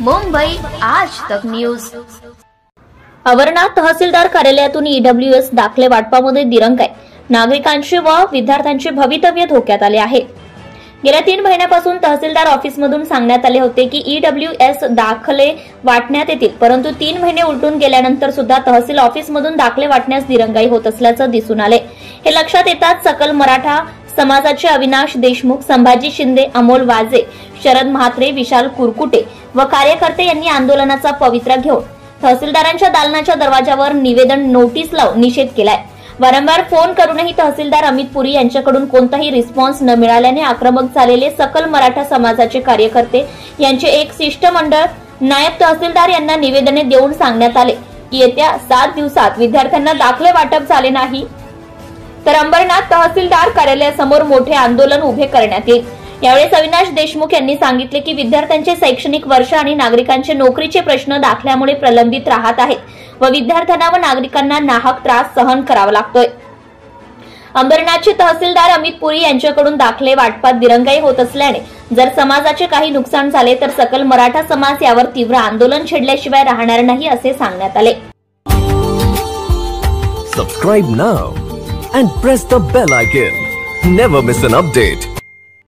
मुंबई आज तक न्यूज। अमरनाथ तहसीलदार कार्यालयातून ईडब्ल्यूएस दाखले वाटपामध्ये दिरंगाई, नागरिकांचे व विद्यार्थ्यांचे भवितव्य धोक्यात आले आहे। गेल्या 3 महिन्यापासून तहसीलदार ऑफिसमधून सांगण्यात आले होते की ईडब्ल्यूएस दाखले वाटण्यात येतील, परंतु 3 महिने उलटून गेल्यानंतर सुद्धा तहसील ऑफिसमधून दाखले वाटण्यास दिरंगाई होत असल्याचं दिसून आले। हे लक्षात येताच सकल मराठा समाजाचे अविनाश देशमुख, संभाजी शिंदे, अमोल वाजे, शरद म्हात्रे, विशाल कुरकुटे व कार्यकर्ते यांनी आंदोलनाचा पवित्रा घेऊन तहसीलदारांच्या दालनाच्या दरवाजावर निवेदन नोटीस लावून निषेध केलाय। वारंवार फोन करूनही तहसीलदार अमित पुरी यांच्याकडून कोणताही रिस्पॉन्स न मिळाल्याने आक्रमक झालेले सकल मराठा समाजाचे कार्यकर्ते यांचे एक शिष्टमंडळ नायब तहसीलदार यांना निवेदने देऊन सांगण्यात आले की येत्या 7 दिवसात विद्यार्थ्यांना दाखले वाटप झाले नाही तर अंबरनाथ तहसीलदार कार्यालयासमोर मोठे आंदोलन उभे करण्यात येईल। यावेळी अविनाश देशमुख यांनी सांगितले की विद्यार्थ्यांचे शैक्षणिक वर्ष आणि नागरिकांचे नोकरीचे प्रश्न दाखल्यामुळे प्रलंबित राहत आहेत व विद्यार्थ्यांना व नागरिकांना नाहक त्रास सहन करावा लागतोय। अंबरनाथचे तहसीलदार अमित पुरी यांच्याकडून दाखले वाटपात दिरंगाई होत असल्याने जर समाजाचे काही नुकसान झाले तर सकल मराठा समाज यावर तीव्र आंदोलन छेडल्याशिवाय राहणार नाही असे सांगण्यात आले। Subscribe now and press the bell icon. Never miss an update.